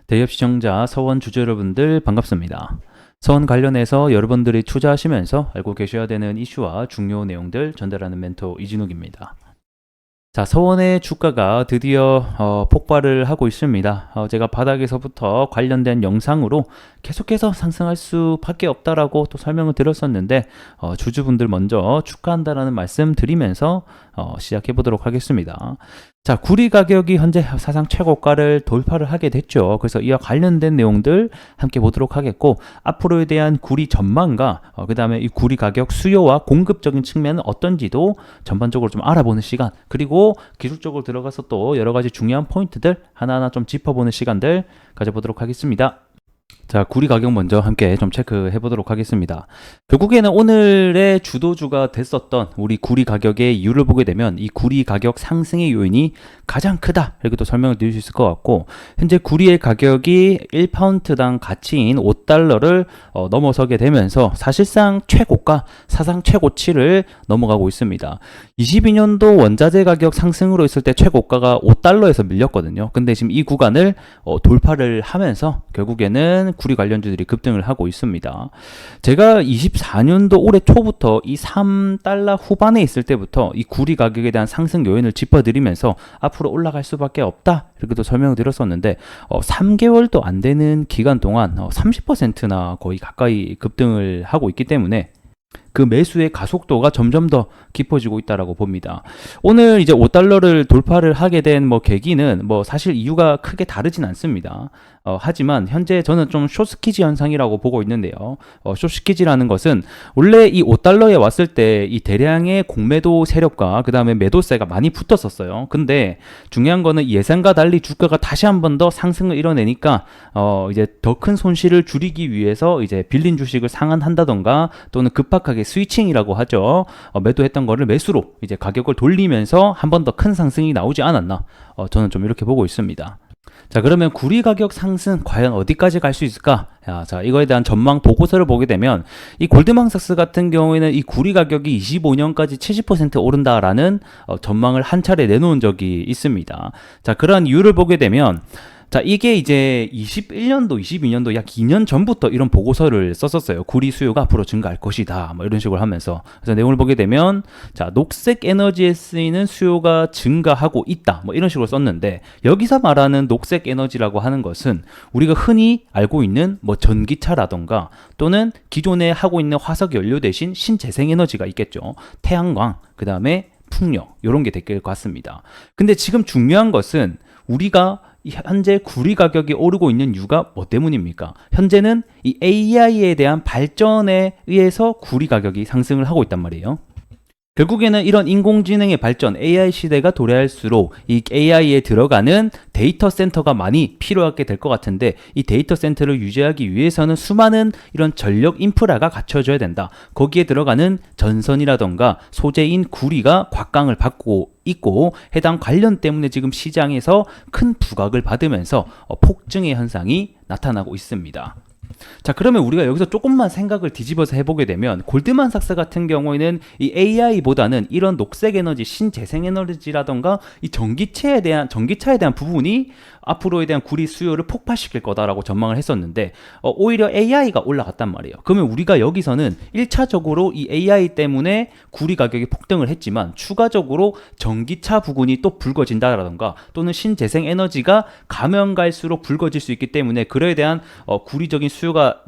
대기업 시청자 서원 주주 여러분들 반갑습니다. 서원 관련해서 여러분들이 투자하시면서 알고 계셔야 되는 이슈와 중요 내용들 전달하는 멘토 이진욱입니다. 자, 서원의 주가가 드디어 폭발을 하고 있습니다. 제가 바닥에서부터 관련된 영상으로 계속해서 상승할 수밖에 없다라고 또 설명을 드렸었는데 주주분들 먼저 축하한다라는 말씀 드리면서 시작해 보도록 하겠습니다. 자, 구리 가격이 현재 사상 최고가를 돌파를 하게 됐죠. 그래서 이와 관련된 내용들 함께 보도록 하겠고, 앞으로에 대한 구리 전망과 그 다음에 이 구리 가격 수요와 공급적인 측면은 어떤지도 전반적으로 좀 알아보는 시간, 그리고 기술적으로 들어가서 또 여러 가지 중요한 포인트들 하나하나 좀 짚어보는 시간들 가져보도록 하겠습니다. 자, 구리 가격 먼저 함께 좀 체크해 보도록 하겠습니다. 결국에는 오늘의 주도주가 됐었던 우리 구리 가격의 이유를 보게 되면 이 구리 가격 상승의 요인이 가장 크다, 이렇게 또 설명을 드릴 수 있을 것 같고, 현재 구리의 가격이 1파운드당 가치인 5달러를 넘어서게 되면서 사실상 최고가, 사상 최고치를 넘어가고 있습니다. 22년도 원자재 가격 상승으로 있을 때 최고가가 5달러에서 밀렸거든요. 근데 지금 이 구간을 돌파를 하면서 결국에는 구리 관련주들이 급등을 하고 있습니다. 제가 24년도 올해 초부터 이 3달러 후반에 있을 때부터 이 구리 가격에 대한 상승 요인을 짚어드리면서 앞으로 올라갈 수밖에 없다, 이렇게 또 설명을 드렸었는데 3개월도 안 되는 기간 동안 30%나 거의 가까이 급등을 하고 있기 때문에 그 매수의 가속도가 점점 더 깊어지고 있다라고 봅니다. 오늘 이제 5달러를 돌파를 하게 된 계기는 사실 이유가 크게 다르진 않습니다. 하지만 현재 저는 좀 숏스키지 현상이라고 보고 있는데요. 숏스키지라는 것은 원래 이 5달러에 왔을 때 이 대량의 공매도 세력과 그 다음에 매도세가 많이 붙었었어요. 근데 중요한 거는 예상과 달리 주가가 다시 한 번 더 상승을 이뤄내니까 이제 더 큰 손실을 줄이기 위해서 이제 빌린 주식을 상환한다던가 또는 급박하게 스위칭이라고 하죠. 매도했던 거를 매수로 이제 가격을 돌리면서 한 번 더 큰 상승이 나오지 않았나, 저는 좀 이렇게 보고 있습니다. 자, 그러면 구리 가격 상승 과연 어디까지 갈 수 있을까? 자, 이거에 대한 전망 보고서를 보게 되면 이 골드만삭스 같은 경우에는 이 구리 가격이 25년까지 70% 오른다라는 전망을 한 차례 내놓은 적이 있습니다. 자, 그러한 이유를 보게 되면, 자, 이게 이제 21년도, 22년도 약 2년 전부터 이런 보고서를 썼었어요. 구리 수요가 앞으로 증가할 것이다, 이런 식으로 하면서. 그래서 내용을 보게 되면, 자, 녹색 에너지에 쓰이는 수요가 증가하고 있다, 이런 식으로 썼는데, 여기서 말하는 녹색 에너지라고 하는 것은 우리가 흔히 알고 있는 전기차라던가 또는 기존에 하고 있는 화석 연료 대신 신재생 에너지가 있겠죠. 태양광, 그 다음에 풍력, 이런 게 될 것 같습니다. 근데 지금 중요한 것은 우리가 현재 구리 가격이 오르고 있는 이유가 뭐 때문입니까? 현재는 이 AI에 대한 발전에 의해서 구리 가격이 상승을 하고 있단 말이에요. 결국에는 이런 인공지능의 발전, AI 시대가 도래할수록 이 AI에 들어가는 데이터 센터가 많이 필요하게 될 것 같은데, 이 데이터 센터를 유지하기 위해서는 수많은 이런 전력 인프라가 갖춰져야 된다. 거기에 들어가는 전선이라던가 소재인 구리가 곽강을 받고 있고, 해당 관련 때문에 지금 시장에서 큰 부각을 받으면서 폭증의 현상이 나타나고 있습니다. 자, 그러면 우리가 여기서 조금만 생각을 뒤집어서 해보게 되면, 골드만삭스 같은 경우에는 이 AI보다는 이런 녹색 에너지, 신재생 에너지라던가 이 전기차에 대한 부분이 앞으로에 대한 구리 수요를 폭발시킬 거다라고 전망을 했었는데, 오히려 AI가 올라갔단 말이에요. 그러면 우리가 여기서는 1차적으로 이 AI 때문에 구리 가격이 폭등을 했지만, 추가적으로 전기차 부분이 또 붉어진다라던가 또는 신재생 에너지가 가면 갈수록 붉어질 수 있기 때문에 그에 대한 구리적인 수요가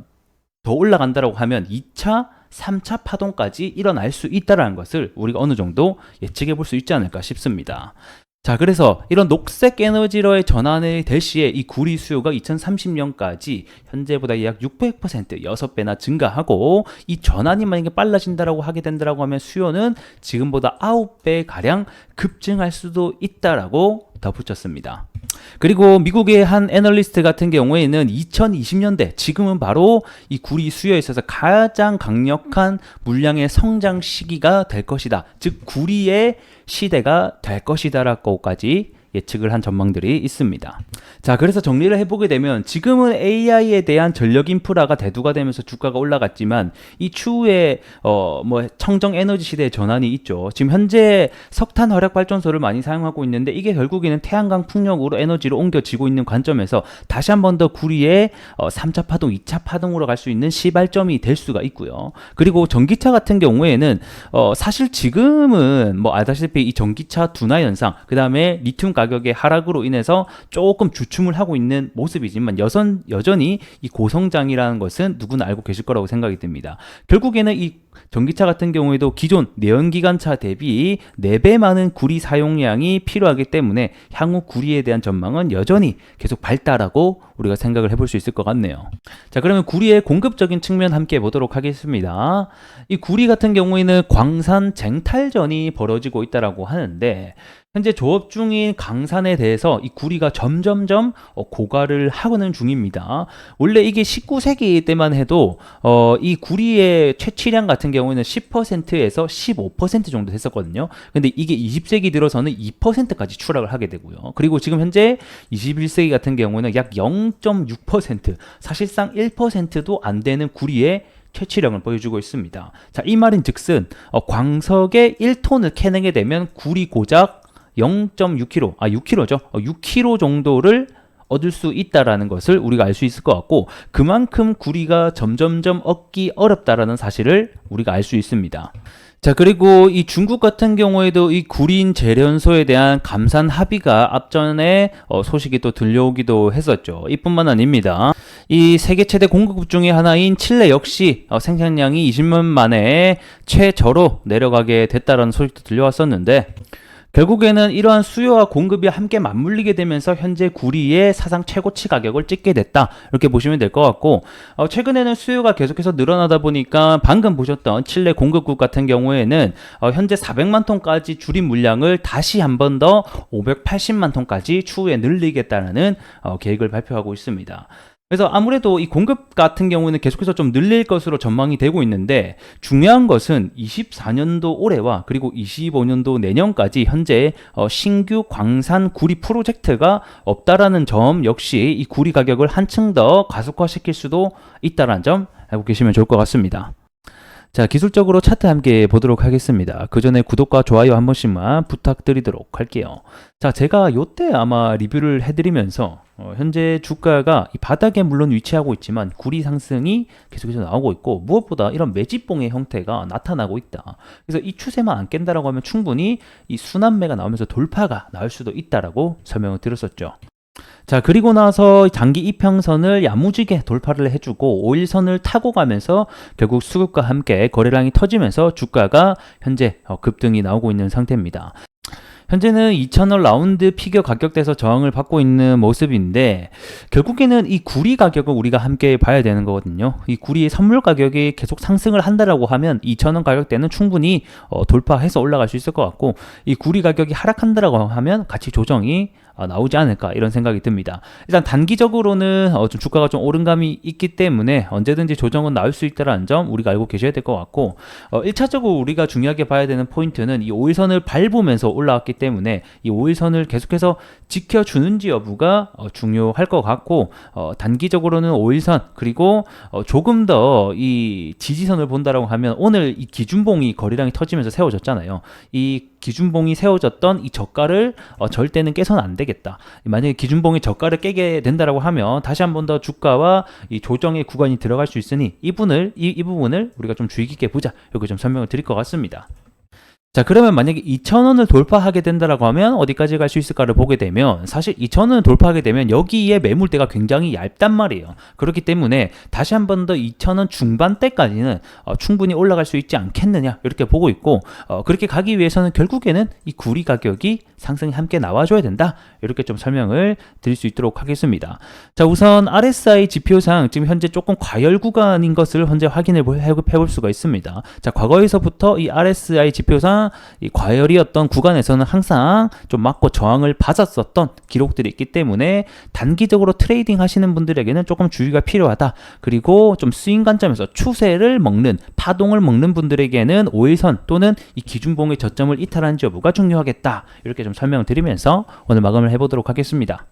더 올라간다라고 하면 2차 3차 파동까지 일어날 수 있다는 것을 우리가 어느 정도 예측해 볼 수 있지 않을까 싶습니다. 자, 그래서 이런 녹색 에너지로의 전환이 될 시에 이 구리 수요가 2030년까지 현재보다 약 600%, 6배나 증가하고, 이 전환이 만약에 빨라진다라고 하게 된다라고 하면 수요는 지금보다 9배 가량 급증할 수도 있다라고 덧붙였습니다. 그리고 미국의 한 애널리스트 같은 경우에는 2020년대, 지금은 바로 이 구리 수요에 있어서 가장 강력한 물량의 성장 시기가 될 것이다. 즉 구리의 시대가 될 것이다 라고까지 예측을 한 전망들이 있습니다. 자, 그래서 정리를 해보게 되면 지금은 AI에 대한 전력 인프라가 대두가 되면서 주가가 올라갔지만 이 추후에 청정 에너지 시대의 전환이 있죠. 지금 현재 석탄 화력 발전소를 많이 사용하고 있는데 이게 결국에는 태양광 풍력으로 에너지로 옮겨지고 있는 관점에서 다시 한 번 더 구리의 3차 파동, 2차 파동으로 갈 수 있는 시발점이 될 수가 있고요. 그리고 전기차 같은 경우에는 사실 지금은 알다시피 이 전기차 둔화 현상, 그 다음에 리튬 가격의 하락으로 인해서 조금 주춤을 하고 있는 모습이지만 여전히 이 고성장이라는 것은 누구나 알고 계실 거라고 생각이 듭니다. 결국에는 이 전기차 같은 경우에도 기존 내연기관차 대비 4배 많은 구리 사용량이 필요하기 때문에 향후 구리에 대한 전망은 여전히 계속 발달하고 우리가 생각을 해볼 수 있을 것 같네요. 자, 그러면 구리의 공급적인 측면 함께 보도록 하겠습니다. 이 구리 같은 경우에는 광산 쟁탈전이 벌어지고 있다라고 하는데 현재 조업 중인 강산에 대해서 이 구리가 점점점 고갈을 하고는 중입니다. 원래 이게 19세기 때만 해도 이 구리의 채취량 같은 경우에는 10%에서 15% 정도 됐었거든요. 근데 이게 20세기 들어서는 2%까지 추락을 하게 되고요. 그리고 지금 현재 21세기 같은 경우는 약 0.6%, 사실상 1%도 안 되는 구리의 채취량을 보여주고 있습니다. 자, 이 말인 즉슨 광석의 1톤을 캐내게 되면 구리 고작 0.6kg, 6kg죠. 6kg 정도를 얻을 수 있다라는 것을 우리가 알 수 있을 것 같고, 그만큼 구리가 점점점 얻기 어렵다라는 사실을 우리가 알 수 있습니다. 자, 그리고 이 중국 같은 경우에도 이 구린 재련소에 대한 감산 합의가 앞전에 소식이 또 들려오기도 했었죠. 이뿐만 아닙니다. 이 세계 최대 공급국 중에 하나인 칠레 역시 생산량이 20년 만에 최저로 내려가게 됐다는 소식도 들려왔었는데, 결국에는 이러한 수요와 공급이 함께 맞물리게 되면서 현재 구리의 사상 최고치 가격을 찍게 됐다, 이렇게 보시면 될 것 같고, 최근에는 수요가 계속해서 늘어나다 보니까 방금 보셨던 칠레 공급국 같은 경우에는 현재 400만 톤까지 줄인 물량을 다시 한 번 더 580만 톤까지 추후에 늘리겠다는 계획을 발표하고 있습니다. 그래서 아무래도 이 공급 같은 경우는 계속해서 좀 늘릴 것으로 전망이 되고 있는데, 중요한 것은 24년도 올해와 그리고 25년도 내년까지 현재 신규 광산 구리 프로젝트가 없다라는 점 역시 이 구리 가격을 한층 더 가속화시킬 수도 있다는 점 알고 계시면 좋을 것 같습니다. 자, 기술적으로 차트 함께 보도록 하겠습니다. 그 전에 구독과 좋아요 한 번씩만 부탁드리도록 할게요. 자, 제가 요때 아마 리뷰를 해드리면서 현재 주가가 이 바닥에 물론 위치하고 있지만 구리 상승이 계속해서 나오고 있고, 무엇보다 이런 매집봉의 형태가 나타나고 있다. 그래서 이 추세만 안 깬다라고 하면 충분히 이 순환매가 나오면서 돌파가 나올 수도 있다라고 설명을 드렸었죠. 자, 그리고 나서 장기 이평선을 야무지게 돌파를 해주고 5일선을 타고 가면서 결국 수급과 함께 거래량이 터지면서 주가가 현재 급등이 나오고 있는 상태입니다. 현재는 2,000원 라운드 피겨 가격대에서 저항을 받고 있는 모습인데, 결국에는 이 구리 가격을 우리가 함께 봐야 되는 거거든요. 이 구리의 선물 가격이 계속 상승을 한다라고 하면 2,000원 가격대는 충분히 돌파해서 올라갈 수 있을 것 같고, 이 구리 가격이 하락한다라고 하면 같이 조정이 나오지 않을까, 이런 생각이 듭니다. 일단 단기적으로는 좀 주가가 좀 오름감이 있기 때문에 언제든지 조정은 나올 수 있다는 점 우리가 알고 계셔야 될 것 같고, 1차적으로 우리가 중요하게 봐야 되는 포인트는 이 5일선을 밟으면서 올라왔기 때문에 이 5일선을 계속해서 지켜주는지 여부가 중요할 것 같고, 단기적으로는 5일선 그리고 조금 더 이 지지선을 본다라고 하면, 오늘 이 기준봉이 거래량이 터지면서 세워졌잖아요. 이 기준봉이 세워졌던 이 저가를 절대는 깨서는 안 되겠다. 만약에 기준봉이 저가를 깨게 된다라고 하면 다시 한 번 더 주가와 이 조정의 구간이 들어갈 수 있으니 이 부분을 우리가 좀 주의 깊게 보자, 이렇게 좀 설명을 드릴 것 같습니다. 자, 그러면 만약에 2,000원을 돌파하게 된다라고 하면 어디까지 갈 수 있을까를 보게 되면, 사실 2,000원을 돌파하게 되면 여기에 매물대가 굉장히 얇단 말이에요. 그렇기 때문에 다시 한 번 더 2,000원 중반대까지는 충분히 올라갈 수 있지 않겠느냐, 이렇게 보고 있고, 그렇게 가기 위해서는 결국에는 이 구리 가격이 상승이 함께 나와줘야 된다, 이렇게 좀 설명을 드릴 수 있도록 하겠습니다. 자, 우선 RSI 지표상 지금 현재 조금 과열 구간인 것을 현재 확인을 해볼 수가 있습니다. 자, 과거에서부터 이 RSI 지표상 이 과열이었던 구간에서는 항상 좀 맞고 저항을 받았었던 기록들이 있기 때문에 단기적으로 트레이딩 하시는 분들에게는 조금 주의가 필요하다. 그리고 좀 스윙 관점에서 추세를 먹는, 파동을 먹는 분들에게는 5일선 또는 이 기준봉의 저점을 이탈하는지 여부가 중요하겠다, 이렇게 좀 좀 설명을 드리면서 오늘 마감을 해보도록 하겠습니다.